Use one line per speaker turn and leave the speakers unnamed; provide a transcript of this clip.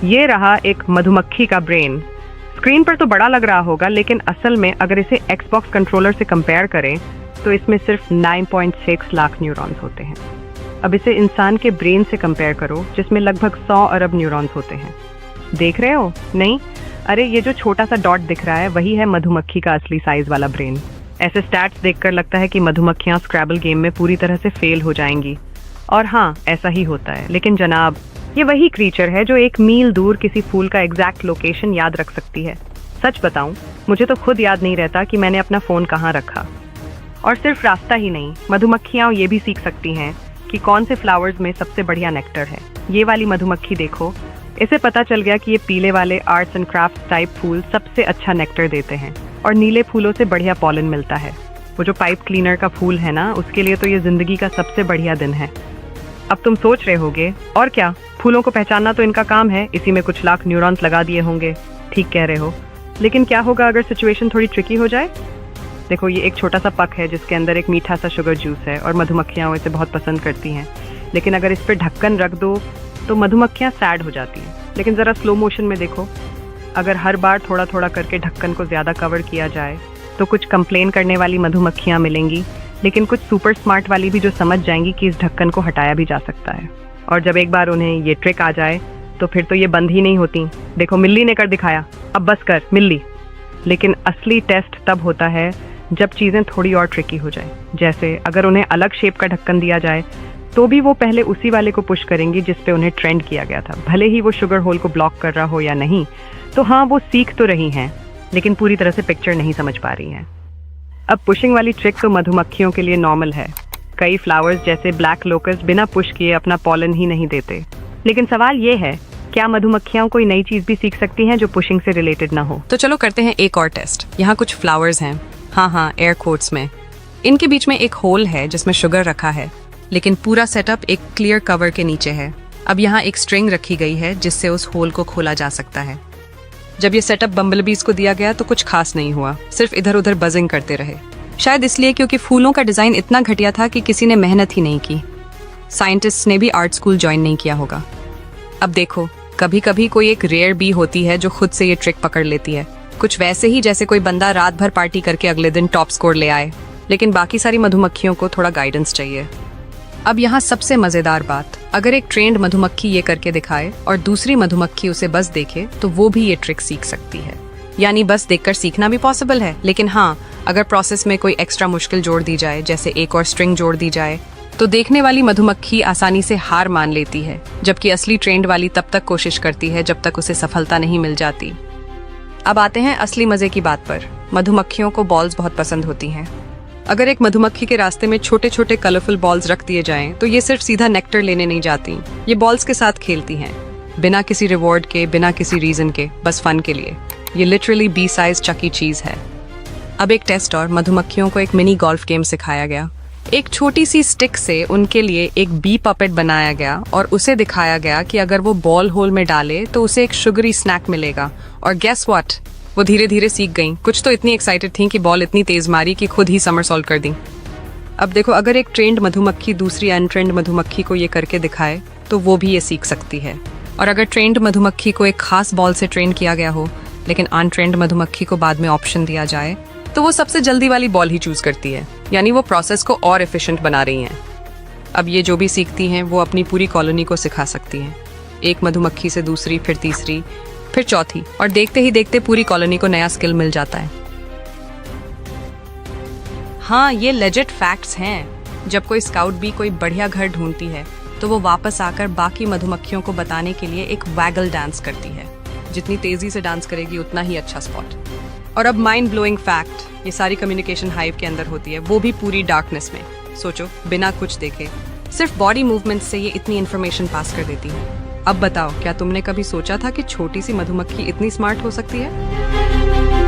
ये रहा एक मधुमक्खी का ब्रेन। स्क्रीन पर तो बड़ा लग रहा होगा, लेकिन असल में अगर इसे Xbox कंट्रोलर से कंपेयर करें तो इसमें सिर्फ 9.6 लाख न्यूरॉन्स होते हैं। अब इसे इंसान के ब्रेन से कंपेयर करो जिसमें लगभग 100 अरब न्यूरॉन्स होते हैं। देख रहे हो? नहीं, अरे ये जो छोटा सा डॉट दिख रहा है वही है मधुमक्खी का असली साइज वाला ब्रेन। ऐसे स्टैट्स देखकर लगता है कि मधुमक्खियां स्क्रैबल गेम में पूरी तरह से फेल हो जाएंगी। और हाँ, ऐसा ही होता है। लेकिन जनाब, ये वही क्रीचर है जो 1 मील दूर किसी फूल का एग्जैक्ट लोकेशन याद रख सकती है। सच बताऊं, मुझे तो खुद याद नहीं रहता कि मैंने अपना फ़ोन कहाँ रखा। और सिर्फ रास्ता ही नहीं, मधुमक्खियाँ ये भी सीख सकती हैं कि कौन से फ्लावर्स में सबसे बढ़िया नेक्टर है। ये वाली मधुमक्खी देखो, इसे पता चल गया कि ये पीले वाले आर्ट्स एंड क्राफ्ट टाइप फूल सबसे अच्छा नेक्टर देते हैं और नीले फूलों से बढ़िया पॉलन मिलता है। वो जो पाइप क्लीनर का फूल है ना, उसके लिए तो ये जिंदगी का सबसे बढ़िया दिन है। अब तुम सोच रहे होगे, और क्या, फूलों को पहचानना तो इनका काम है, इसी में कुछ लाख न्यूरॉन्स लगा दिए होंगे। ठीक कह रहे हो, लेकिन क्या होगा अगर सिचुएशन थोड़ी ट्रिकी हो जाए? देखो, ये एक छोटा सा पक है जिसके अंदर एक मीठा सा शुगर जूस है और मधुमक्खियाँ इसे बहुत पसंद करती हैं। लेकिन अगर इस पर ढक्कन रख दो तो मधुमक्खियाँ सैड हो जाती हैं। लेकिन ज़रा स्लो मोशन में देखो, अगर हर बार थोड़ा थोड़ा करके ढक्कन को ज़्यादा कवर किया जाए तो कुछ कंप्लेन करने वाली मधुमक्खियाँ मिलेंगी, लेकिन कुछ सुपर स्मार्ट वाली भी जो समझ जाएंगी कि इस ढक्कन को हटाया भी जा सकता है। और जब एक बार उन्हें ये ट्रिक आ जाए तो फिर तो ये बंद ही नहीं होती। देखो, मिल्ली ने कर दिखाया, अब बस कर मिल्ली। लेकिन असली टेस्ट तब होता है जब चीज़ें थोड़ी और ट्रिकी हो जाए। जैसे अगर उन्हें अलग शेप का ढक्कन दिया जाए तो भी वो पहले उसी वाले को पुश करेंगी जिस पे उन्हें ट्रेंड किया गया था, भले ही वो शुगर होल को ब्लॉक कर रहा हो या नहीं। तो हाँ, वो सीख तो रही हैं, लेकिन पूरी तरह से पिक्चर नहीं समझ पा रही हैं। अब पुशिंग वाली ट्रिक तो मधुमक्खियों के लिए नॉर्मल है। कई फ्लावर्स जैसे ब्लैक लोकस बिना पुश किए अपना पॉलन ही नहीं देते। लेकिन सवाल ये है, क्या मधुमक्खियां कोई नई चीज भी सीख सकती हैं जो पुशिंग से रिलेटेड ना हो?
तो चलो करते हैं एक और टेस्ट। यहाँ कुछ फ्लावर्स हैं, हाँ, एयर कोट्स में। इनके बीच में एक होल है जिसमें शुगर रखा है, लेकिन पूरा सेटअप एक क्लियर कवर के नीचे है। अब यहाँ एक स्ट्रिंग रखी गई है जिससे उस होल को खोला जा सकता है। जब ये सेटअप बम्बलबीज को दिया गया तो कुछ खास नहीं हुआ, सिर्फ इधर उधर बजिंग करते रहे। शायद इसलिए क्योंकि फूलों का डिजाइन इतना घटिया था कि किसी ने मेहनत ही नहीं की। साइंटिस्ट ने भी आर्ट स्कूल ज्वाइन नहीं किया होगा। अब देखो, कभी कभी कोई एक रेयर बी होती है जो खुद से ये ट्रिक पकड़ लेती है, कुछ वैसे ही जैसे कोई बंदा रात भर पार्टी करके अगले दिन टॉप स्कोर ले आए। लेकिन बाकी सारी मधुमक्खियों को थोड़ा गाइडेंस चाहिए। अब यहाँ सबसे मजेदार बात, अगर एक ट्रेंड मधुमक्खी ये करके दिखाए और दूसरी मधुमक्खी उसे बस देखे तो वो भी ये ट्रिक सीख सकती है। यानी बस देखकर सीखना भी पॉसिबल है। लेकिन हाँ, अगर प्रोसेस में कोई एक्स्ट्रा मुश्किल जोड़ दी जाए, जैसे एक और स्ट्रिंग जोड़ दी जाए, तो देखने वाली मधुमक्खी आसानी से हार मान लेती है, जबकि असली ट्रेंड वाली तब तक कोशिश करती है जब तक उसे सफलता नहीं मिल जाती। अब आते हैं असली मजे की बात पर। मधुमक्खियों को बॉल्स बहुत पसंद होती हैं। अगर एक मधुमक्खी के रास्ते में छोटे छोटे कलरफुल बॉल्स रख दिए जाएं, तो ये सिर्फ सीधा नेक्टर लेने नहीं जाती, ये बॉल्स के साथ खेलती हैं, बिना किसी रिवॉर्ड के, बिना किसी रीजन के, बस फन के लिए। ये लिटरली बी साइज चकी चीज है। अब एक टेस्ट और, मधुमक्खियों को एक मिनी गोल्फ गेम सिखाया गया। एक छोटी सी स्टिक से उनके लिए एक बी पपेट बनाया गया और उसे दिखाया गया कि अगर वो बॉल होल में डाले तो उसे एक शुगरी स्नैक मिलेगा। और गेस व्हाट, वो धीरे धीरे सीख गईं। कुछ तो इतनी एक्साइटेड थीं कि बॉल इतनी तेज मारी कि खुद ही समरसॉल्ट कर दी। अब देखो, अगर एक ट्रेंड मधुमक्खी दूसरी अनट्रेंड मधुमक्खी को ये करके दिखाए तो वो भी ये सीख सकती है। और अगर ट्रेंड मधुमक्खी को एक खास बॉल से ट्रेन किया गया हो, लेकिन अनट्रेंड मधुमक्खी को बाद में ऑप्शन दिया जाए, तो वो सबसे जल्दी वाली बॉल ही चूज करती है। यानी वो प्रोसेस को और एफिशिएंट बना रही हैं। अब ये जो भी सीखती हैं वो अपनी पूरी कॉलोनी को सिखा सकती हैं। एक मधुमक्खी से दूसरी, फिर तीसरी, फिर चौथी, और देखते ही देखते पूरी कॉलोनी को नया स्किल मिल जाता है। हाँ, ये लेजिट फैक्ट्स हैं। जब कोई स्काउट बी कोई बढ़िया घर ढूंढती है तो वो वापस आकर बाकी मधुमक्खियों को बताने के लिए एक वैगल डांस करती है। जितनी तेजी से डांस करेगी उतना ही अच्छा स्पॉट। और अब माइंड ब्लोइंग फैक्ट, ये सारी कम्युनिकेशन हाइव के अंदर होती है, वो भी पूरी डार्कनेस में। सोचो, बिना कुछ देखे, सिर्फ बॉडी मूवमेंट से ये इतनी इन्फॉर्मेशन पास कर देती है। अब बताओ, क्या तुमने कभी सोचा था कि छोटी सी मधुमक्खी इतनी स्मार्ट हो सकती है?